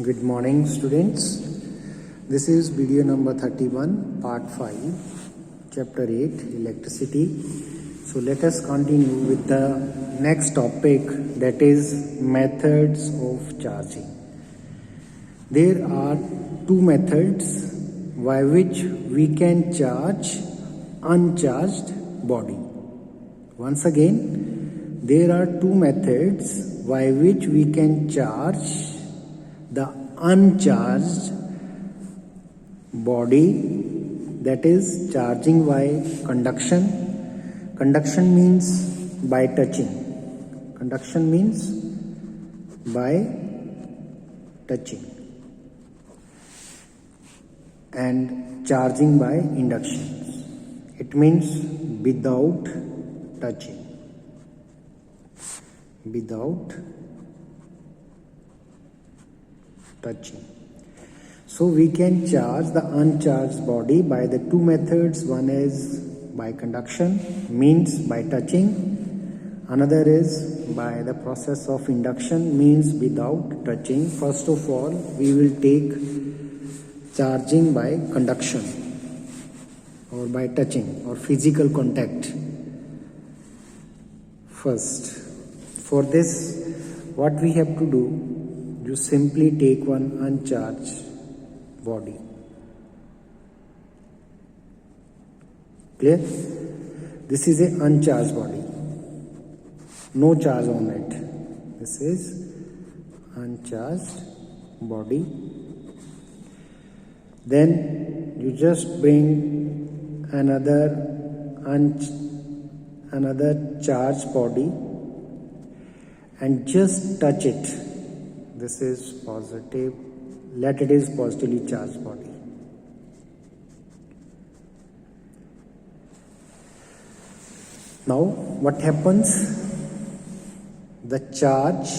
Good morning, students. This is video number 31, part 5, chapter 8, electricity. So let us continue with the next topic, that is methods of charging. There are two methods by which we can charge uncharged body. Once again, there are two methods by which we can charge the uncharged body, that is charging by conduction. Conduction means by touching. Conduction means by touching. And charging by induction. It means without touching. Without touching. So we can charge the uncharged body by the two methods. One is by conduction, means by touching. Another is by the process of induction, means without touching. First of all, we will take charging by conduction or by touching or physical contact. First, for this, what we have to do, you simply take one uncharged body. Clear? This is an uncharged body. No charge on it. This is uncharged body. Then you just bring another charged body and just touch it. This is positive. Let it is positively charged body. Now what happens? The charge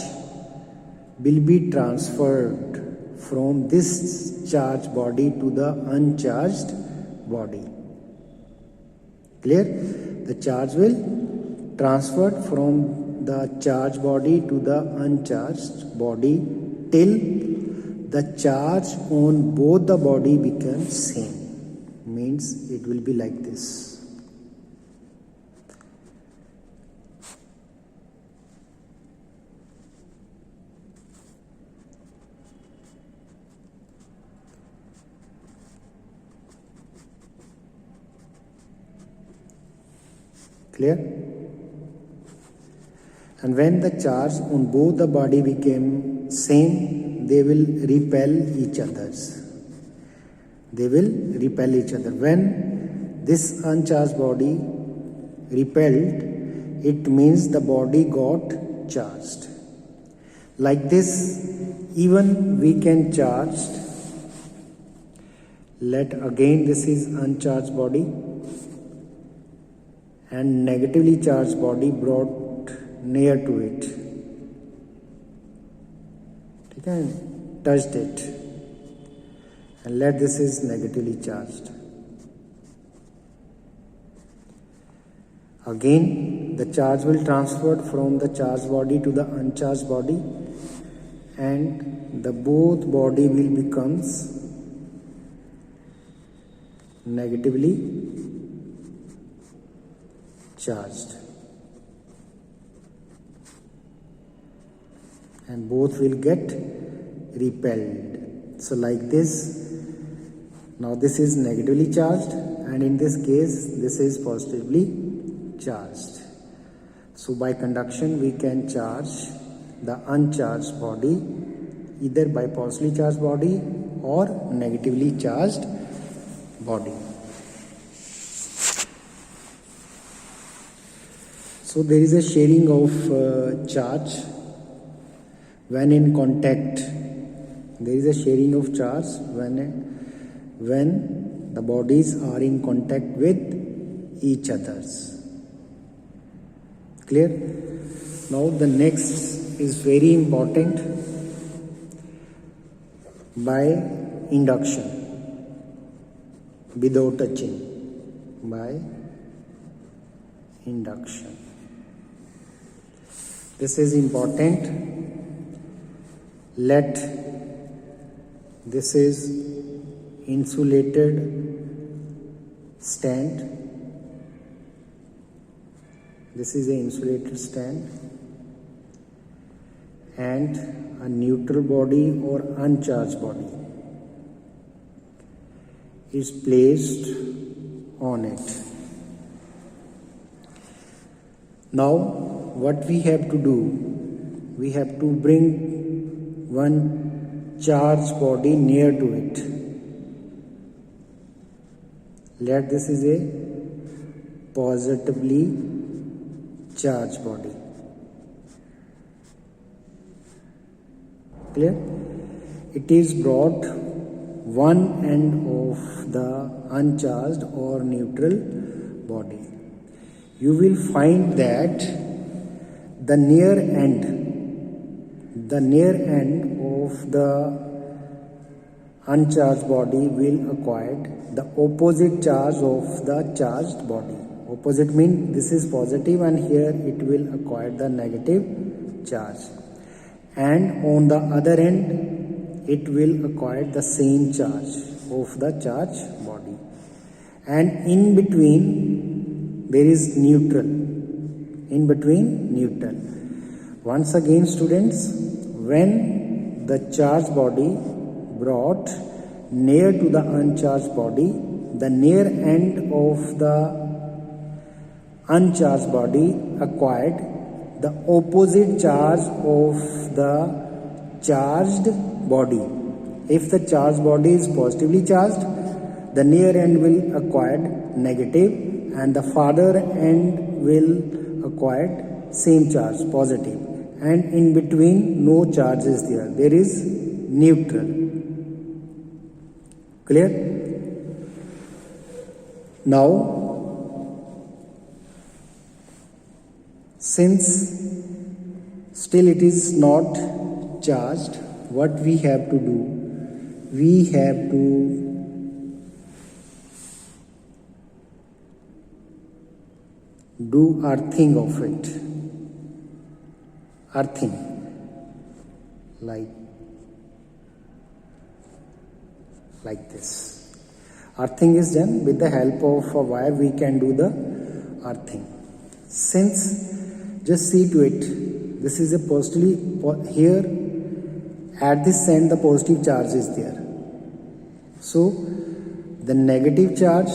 will be transferred from this charged body to the uncharged body. Clear? The charge will transfer from the charged body to the uncharged body till the charge on both the body becomes same. Means it will be like this. Clear? And when the charge on both the body became same, they will repel each other. They will repel each other. When this uncharged body repelled, it means the body got charged. Like this, even we can charge. Let again this is uncharged body and negatively charged body brought near to it. Okay, touched it, and let this is negatively charged. Again, the charge will transfer from the charged body to the uncharged body, and the both body will becomes negatively charged. And both will get repelled. So like this, now this is negatively charged, and in this case this is positively charged. So by conduction we can charge the uncharged body either by positively charged body or negatively charged body. So there is a sharing of charge. When in contact, there is a sharing of charge when the bodies are in contact with each others. Clear? Now the next is very important, by induction, without touching, by induction. This is important. Let This is insulated stand. This is an insulated stand, and a neutral body or uncharged body is placed on it. Now what we have to do, we have to bring one charged body near to it. Let this is a positively charged body. Clear? It is brought one end of the uncharged or neutral body. You will find that the near end of the uncharged body will acquire the opposite charge of the charged body. Opposite means this is positive and here it will acquire the negative charge. And on the other end, it will acquire the same charge of the charged body. And in between, there is neutral. In between, neutral. Once again, students, when the charged body brought near to the uncharged body, the near end of the uncharged body acquired the opposite charge of the charged body. If the charged body is positively charged, the near end will acquire negative and the farther end will acquire same charge, positive. And in between, no charge is there. There is neutral. Clear? Now, since still it is not charged, what we have to do? We have to do earthing of it. Earthing. Like this. Earthing is done with the help of a wire. We can do the earthing. Since, just see to it, this is a positively, here at this end the positive charge is there. So the negative charge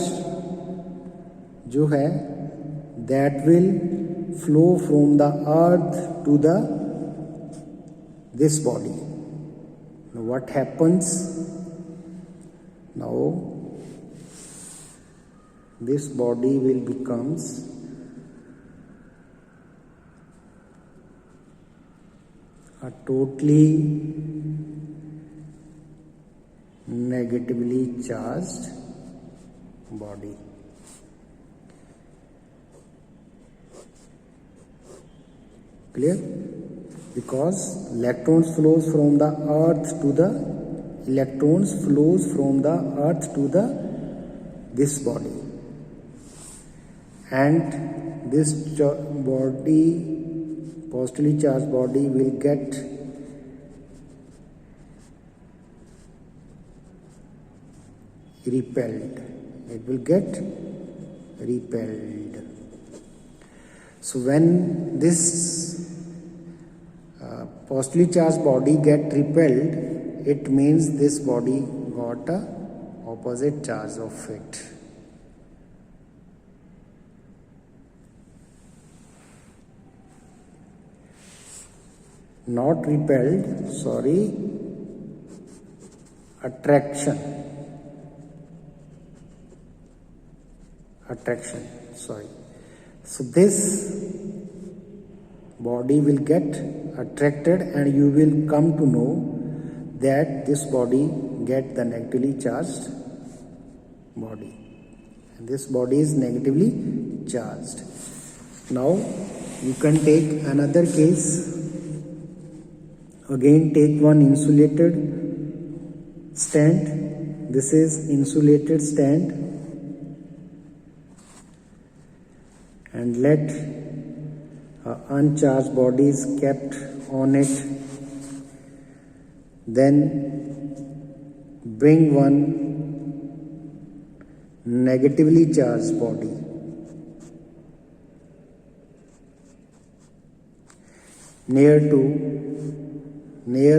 जो है that will flow from the earth to the this body. Now what happens? Now this body will becomes a totally negatively charged body. Clear? Because electrons flows from the earth to the this body, and this body, positively charged body, will get repelled. It will get repelled. So when this positively charged body get repelled, it means this body got a opposite charge of it. Not repelled, sorry, attraction, sorry. So this body will get attracted and you will come to know that this body get the negatively charged body, and this body is negatively charged. Now you can take another case. Again, take one insulated stand. This is insulated stand, and let uncharged body is kept on it. Then bring one negatively charged body near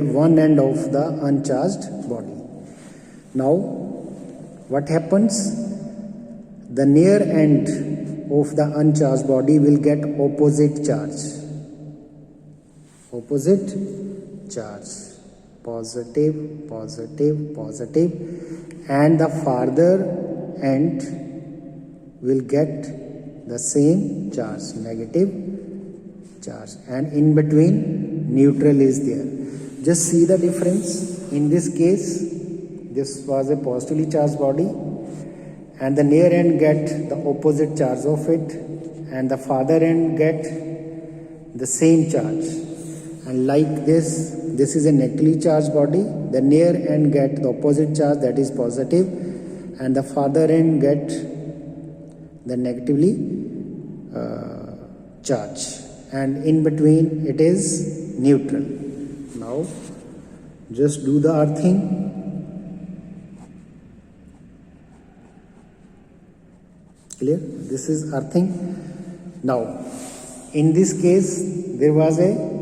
one end of the uncharged body. Now what happens? The near end of the uncharged body will get opposite charge. Positive, positive, positive, and the farther end will get the same charge, negative charge, and in between neutral is there. Just see the difference. In this case, this was a positively charged body, and the near end get the opposite charge of it, and the farther end get the same charge. And like this is a negatively charged body. The near end get the opposite charge, that is positive, and the farther end get the negatively charge, and in between it is neutral. Now just do the earthing. Clear? This is earthing. Now in this case there was a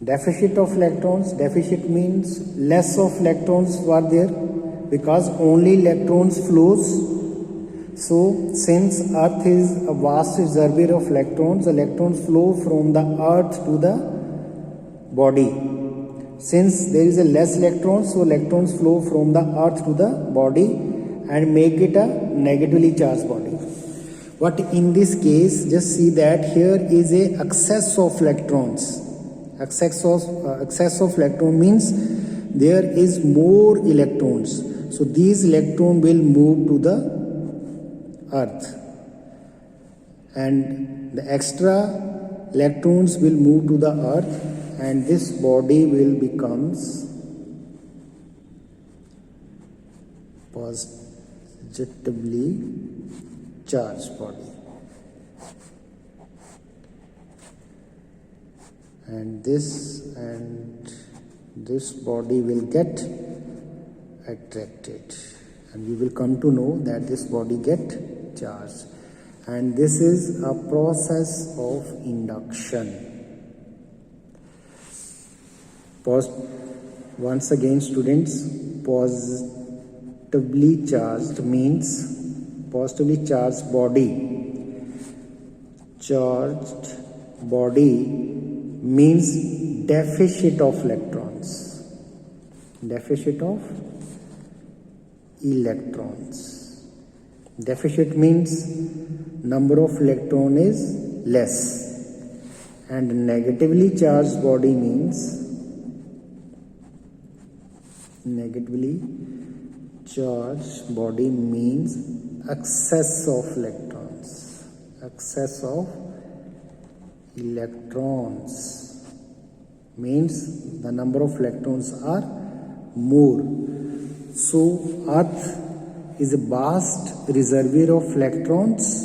deficit of electrons. Deficit means less of electrons were there because only electrons flows. So since earth is a vast reservoir of electrons flow from the earth to the body. Since there is a less electrons, so electrons flow from the earth to the body and make it a negatively charged body. But in this case, just see that here is a excess of electrons. Excess of electron means there is more electrons. So these electrons will move to the earth, and the extra electrons will move to the earth, and this body will becomes positively charged body. And this body will get attracted, and we will come to know that this body get charged, and this is a process of induction. Once again, students, positively charged means positively charged body. Charged body means deficit of electrons. Deficit of electrons. Deficit means number of electron is less, and negatively charged body means negatively charged body means excess of electrons. Excess of electrons means the number of electrons are more. So earth is a vast reservoir of electrons.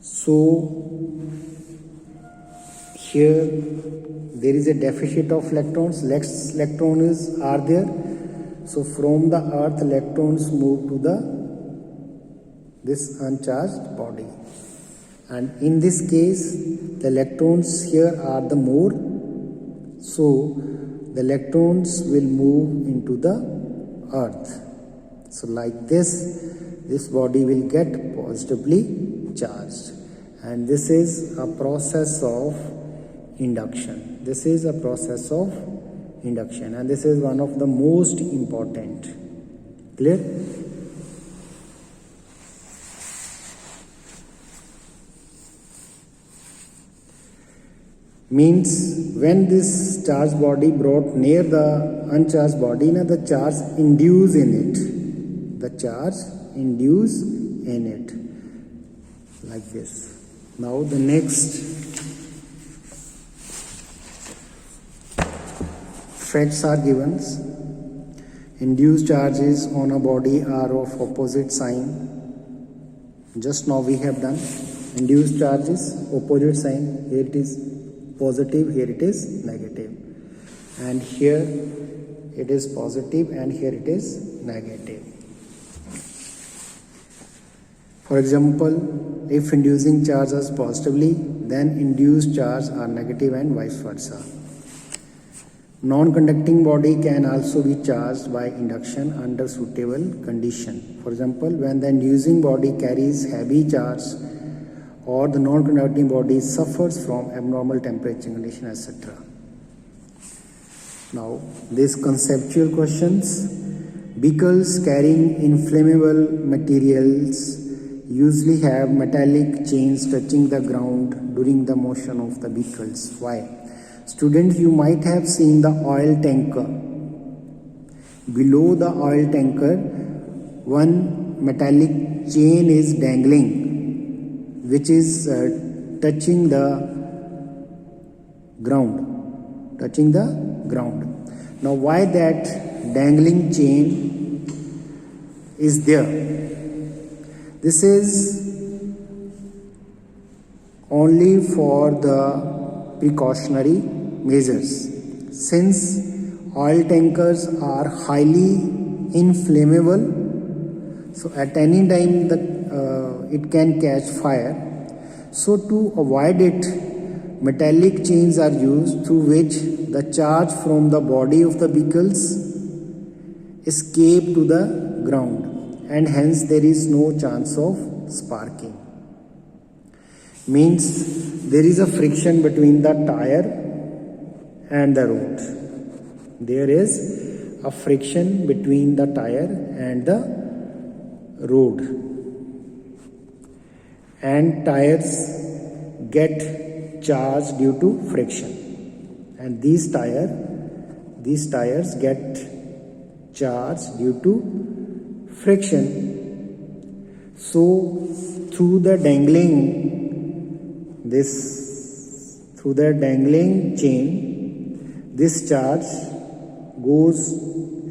So here there is a deficit of electrons. Less electrons are there. So from the earth electrons move to this uncharged body. And in this case, the electrons here are the more, so the electrons will move into the earth. So like this body will get positively charged, and this is a process of induction. This is a process of induction, and this is one of the most important. Clear? Means when this charged body brought near the uncharged body, the charge induced in it. The charge induced in it. Like this. Now the next facts are given. Induced charges on a body are of opposite sign. Just now we have done. Induced charges, opposite sign. Here it is positive, here it is negative, and here it is positive and here it is negative. For example, if inducing charge is positively, then induced charge are negative and vice versa. Non-conducting body can also be charged by induction under suitable condition. For example, when the inducing body carries heavy charge or the non-conducting body suffers from abnormal temperature condition, etc. Now, these conceptual questions. Beakers carrying inflammable materials usually have metallic chains touching the ground during the motion of the beakers. Why? Students, you might have seen the oil tanker. Below the oil tanker, one metallic chain is dangling, which is touching the ground. Now, why that dangling chain is there? This is only for the precautionary measures. Since oil tankers are highly inflammable, so at any time it can catch fire. So to avoid it, metallic chains are used through which the charge from the body of the vehicles escape to the ground, and hence there is no chance of sparking. Means there is a friction between the tire and the road. There is a friction between the tire and the road, and tires get charged due to friction, and these tires get charged due to friction. So through the dangling chain, this charge goes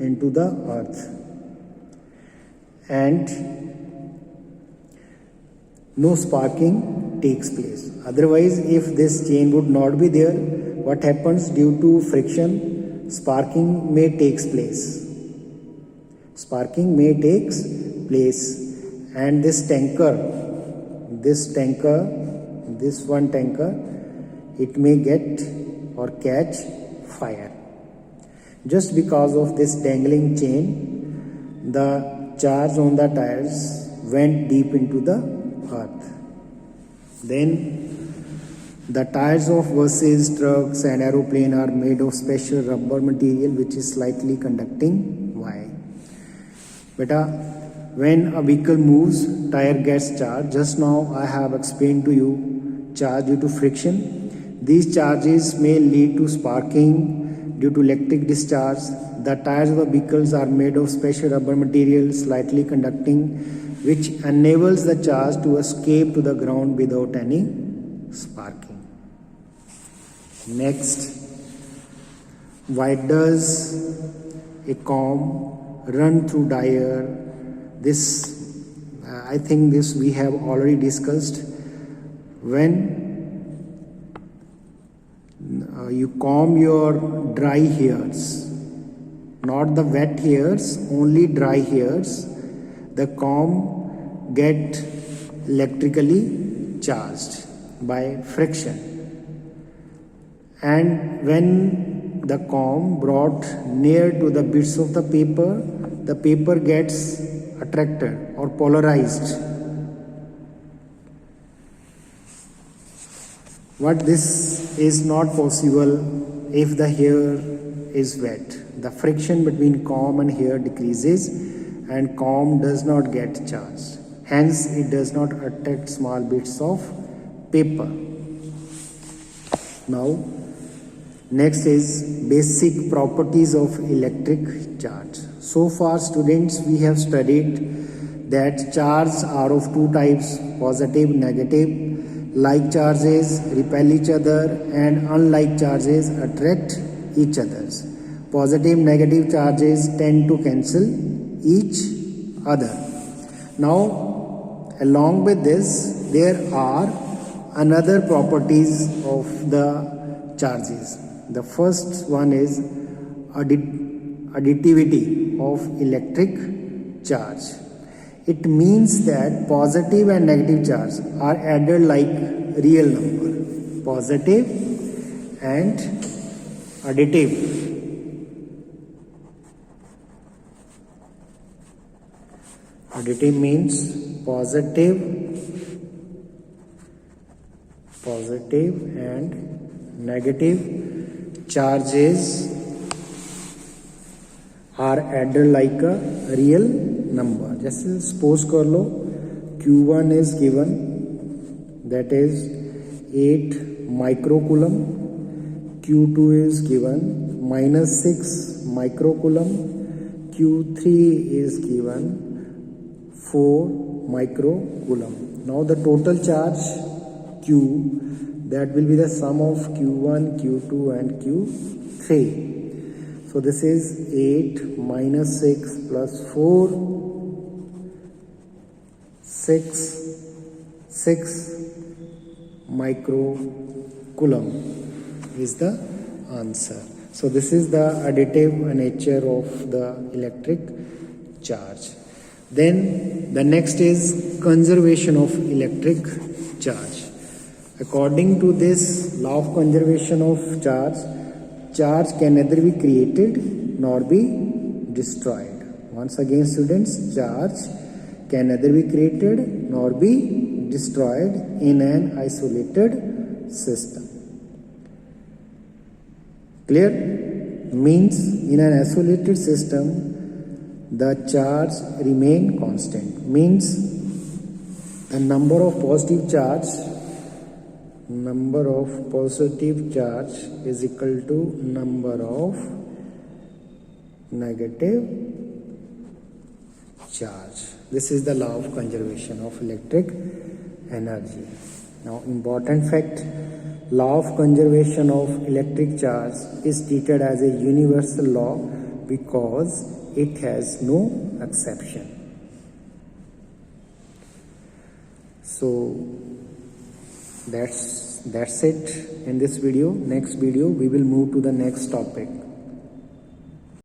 into the earth and no sparking takes place. Otherwise, if this chain would not be there, what happens? Due to friction, sparking may takes place. And this one tanker, it may get or catch fire. Just because of this dangling chain, the charge on the tires went deep into the earth. Then the tires of buses, trucks and aeroplane are made of special rubber material which is slightly conducting. Why? Beta, when a vehicle moves, tire gets charged. Just now I have explained to you charge due to friction. These charges may lead to sparking due to electric discharge. The tires of the vehicles are made of special rubber material slightly conducting, which enables the charge to escape to the ground without any sparking. Next, why does a comb run through tire? I think this we have already discussed. When you comb your dry hairs, not the wet hairs, only dry hairs, the comb get electrically charged by friction. And when the comb brought near to the bits of the paper gets attracted or polarized. But this is not possible if the hair is wet. The friction between comb and hair decreases and comb does not get charged. Hence, it does not attract small bits of paper. Now, next is basic properties of electric charge. So far, students, we have studied that charges are of two types, positive, negative. Like charges repel each other and unlike charges attract each other. Positive, negative charges tend to cancel each other. Now, along with this, there are another properties of the charges. The first one is a additivity of electric charge. It means that positive and negative charge are added like real number. Positive and additive. Additive means positive and negative charges are added like a real number. जैसे suppose कर लो Q1 is given, that is 8 microcoulomb, Q2 is given -6 microcoulomb, Q3 is given 4 microcoulomb. Now the total charge Q, that will be the sum of Q1, Q2 and Q3. So this is 8 minus 6 plus 4, 6 microcoulomb is the answer. So this is the additive nature of the electric charge. Then the next is conservation of electric charge. According to this law of conservation of charge, charge can neither be created nor be destroyed. Once again students, charge can neither be created nor be destroyed in an isolated system. Clear? Means in an isolated system the charge remain constant. Means the number of positive charge is equal to number of negative charge. This is the law of conservation of electric energy. Now important fact, law of conservation of electric charge is treated as a universal law because it has no exception. So that's it in this video. Next video we will move to the next topic.